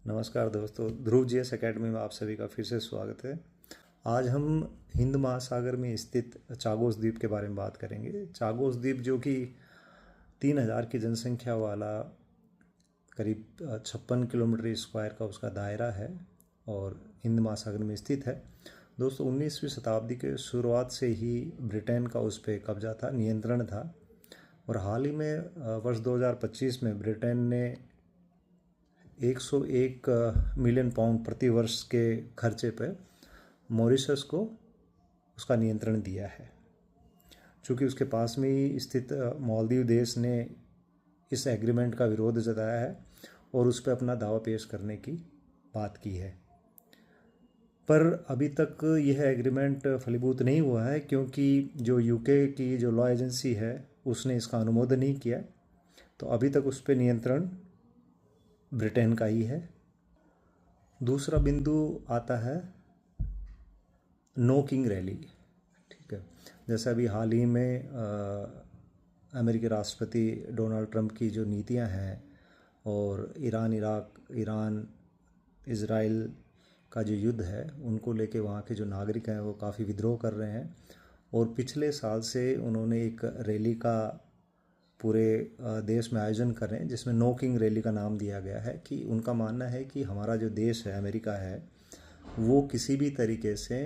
नमस्कार दोस्तों, ध्रुव GS academy में आप सभी का फिर से स्वागत है। आज हम हिंद महासागर में स्थित चागोस द्वीप के बारे में बात करेंगे। चागोस द्वीप जो कि 3000 की जनसंख्या वाला करीब 56 किलोमीटर स्क्वायर का उसका दायरा है और हिंद महासागर में स्थित है। दोस्तों, 19वीं शताब्दी के शुरुआत से ही ब्रिटेन का उस पर कब्जा था, नियंत्रण था। और हाल ही में वर्ष 2025 में ब्रिटेन ने 101 मिलियन पाउंड प्रति वर्ष के खर्चे पर मॉरिशस को उसका नियंत्रण दिया है। चूँकि उसके पास में ही स्थित मालदीव देश ने इस एग्रीमेंट का विरोध जताया है और उस पर अपना दावा पेश करने की बात की है, पर अभी तक यह एग्रीमेंट फलीभूत नहीं हुआ है क्योंकि जो यूके की जो लॉ एजेंसी है उसने इसका अनुमोदन नहीं किया। तो अभी तक उस पर नियंत्रण ब्रिटेन का ही है। दूसरा बिंदु आता है नो किंग रैली। ठीक है, जैसे अभी हाल ही में अमेरिकी राष्ट्रपति डोनाल्ड ट्रंप की जो नीतियां हैं और ईरान इज़राइल का जो युद्ध है उनको लेके वहाँ के जो नागरिक हैं वो काफ़ी विद्रोह कर रहे हैं। और पिछले साल से उन्होंने एक रैली का पूरे देश में आयोजन कर रहे हैं जिसमें नो किंग रैली का नाम दिया गया है कि उनका मानना है कि हमारा जो देश है अमेरिका है वो किसी भी तरीके से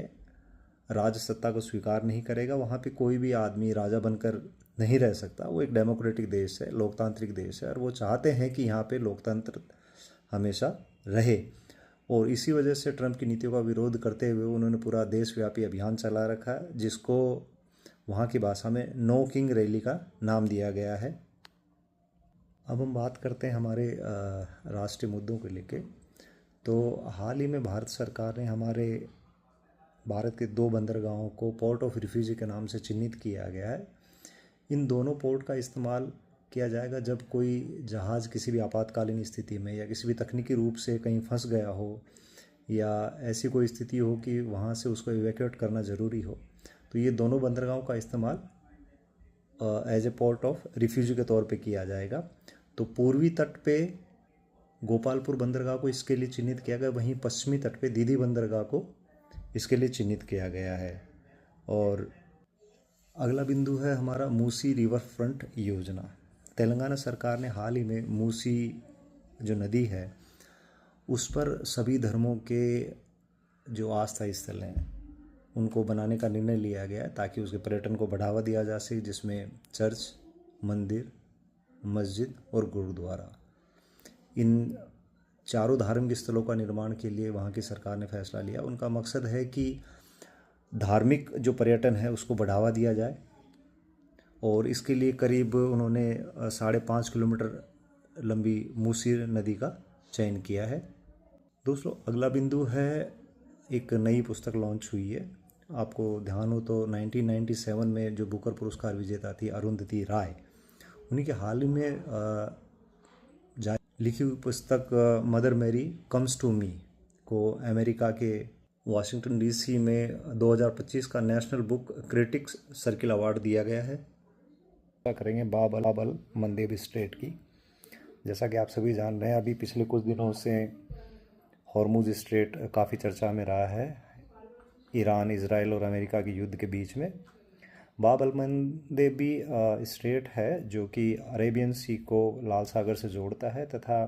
राजसत्ता को स्वीकार नहीं करेगा। वहाँ पे कोई भी आदमी राजा बनकर नहीं रह सकता। वो एक डेमोक्रेटिक देश है, लोकतांत्रिक देश है और वो चाहते हैं कि यहाँ पे लोकतंत्र हमेशा रहे। और इसी वजह से ट्रंप की नीतियों का विरोध करते हुए उन्होंने पूरा देशव्यापी अभियान चला रखा है जिसको वहाँ की भाषा में नो किंग रैली का नाम दिया गया है। अब हम बात करते हैं हमारे राष्ट्रीय मुद्दों को लेके। तो हाल ही में भारत सरकार ने हमारे भारत के 2 बंदरगाहों को पोर्ट ऑफ रिफ्यूजी के नाम से चिन्हित किया गया है। इन दोनों पोर्ट का इस्तेमाल किया जाएगा जब कोई जहाज़ किसी भी आपातकालीन स्थिति में या किसी भी तकनीकी रूप से कहीं फंस गया हो या ऐसी कोई स्थिति हो कि वहाँ से उसको इवैक्यूएट करना ज़रूरी हो। तो ये दोनों बंदरगाहों का इस्तेमाल as a port of refugee के तौर पे किया जाएगा। तो पूर्वी तट पे गोपालपुर बंदरगाह को इसके लिए चिन्हित किया गया, वहीं पश्चिमी तट पे दीदी बंदरगाह को इसके लिए चिन्हित किया गया है। और अगला बिंदु है हमारा मूसी रिवर फ्रंट योजना। तेलंगाना सरकार ने हाल ही में मूसी जो नदी है उस पर सभी धर्मों के जो आस्था स्थल हैं उनको बनाने का निर्णय लिया गया है ताकि उसके पर्यटन को बढ़ावा दिया जा सके, जिसमें चर्च, मंदिर, मस्जिद और गुरुद्वारा, इन चारों धार्मिक स्थलों का निर्माण के लिए वहाँ की सरकार ने फैसला लिया। उनका मकसद है कि धार्मिक जो पर्यटन है उसको बढ़ावा दिया जाए और इसके लिए करीब उन्होंने 5.5 किलोमीटर लंबी मूसी नदी का चयन किया है। दोस्तों, अगला बिंदु है एक नई पुस्तक लॉन्च हुई है। आपको ध्यान हो तो 1997 में जो बुकर पुरस्कार विजेता थी अरुंधति राय, उन्हीं के हाल ही में लिखी हुई पुस्तक मदर मेरी कम्स टू मी को अमेरिका के वाशिंगटन डीसी में 2025 का national book critics circle award दिया गया है। करेंगे बाब मंदेब स्ट्रेट की। जैसा कि आप सभी जान रहे हैं, अभी पिछले कुछ दिनों से हॉर्मुज स्ट्रेट काफ़ी चर्चा में रहा है ईरान, इज़राइल और अमेरिका के युद्ध के बीच में। बाब अल मंदेबी स्ट्रेट है जो कि अरेबियन सी को लाल सागर से जोड़ता है तथा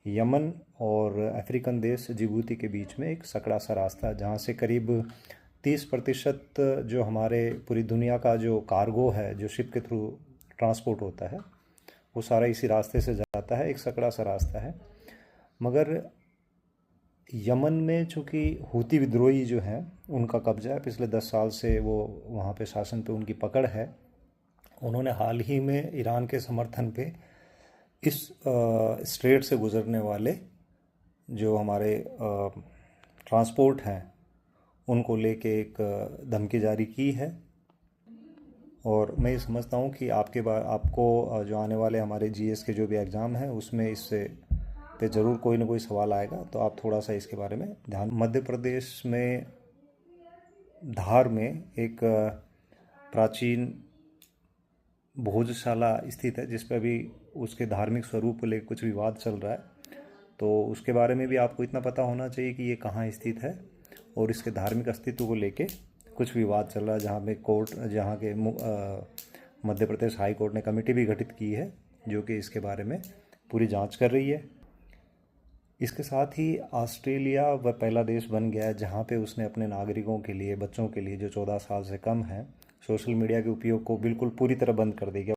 यमन और अफ्रीकन देश जिबूती के बीच में एक सकड़ा सा रास्ता है जहाँ से करीब 30% जो हमारे पूरी दुनिया का जो कार्गो है जो शिप के थ्रू ट्रांसपोर्ट होता है वो सारा इसी रास्ते से जाता है। एक सकड़ा सा रास्ता है, मगर यमन में चूँकि हूती विद्रोही जो हैं उनका कब्जा है, पिछले 10 साल से वो वहाँ पे शासन पे उनकी पकड़ है। उन्होंने हाल ही में ईरान के समर्थन पे इस स्ट्रेट से गुजरने वाले जो हमारे ट्रांसपोर्ट हैं उनको लेके एक धमकी जारी की है। और मैं ये समझता हूँ कि आपको जो आने वाले हमारे जीएस के जो भी एग्ज़ाम हैं उसमें इससे पे ज़रूर कोई ना कोई सवाल आएगा, तो आप थोड़ा सा इसके बारे में ध्यान। मध्य प्रदेश में धार में एक प्राचीन भोजशाला स्थित है जिस पर अभी उसके धार्मिक स्वरूप को लेकर कुछ विवाद चल रहा है। तो उसके बारे में भी आपको इतना पता होना चाहिए कि ये कहाँ स्थित है और इसके धार्मिक अस्तित्व को लेके कुछ विवाद चल रहा है, जहाँ के मध्य प्रदेश हाई कोर्ट ने कमेटी भी गठित की है जो कि इसके बारे में पूरी जांच कर रही है। इसके साथ ही ऑस्ट्रेलिया वह पहला देश बन गया है जहाँ पे उसने अपने नागरिकों के लिए, बच्चों के लिए जो 14 साल से कम हैं, सोशल मीडिया के उपयोग को बिल्कुल पूरी तरह बंद कर दिया।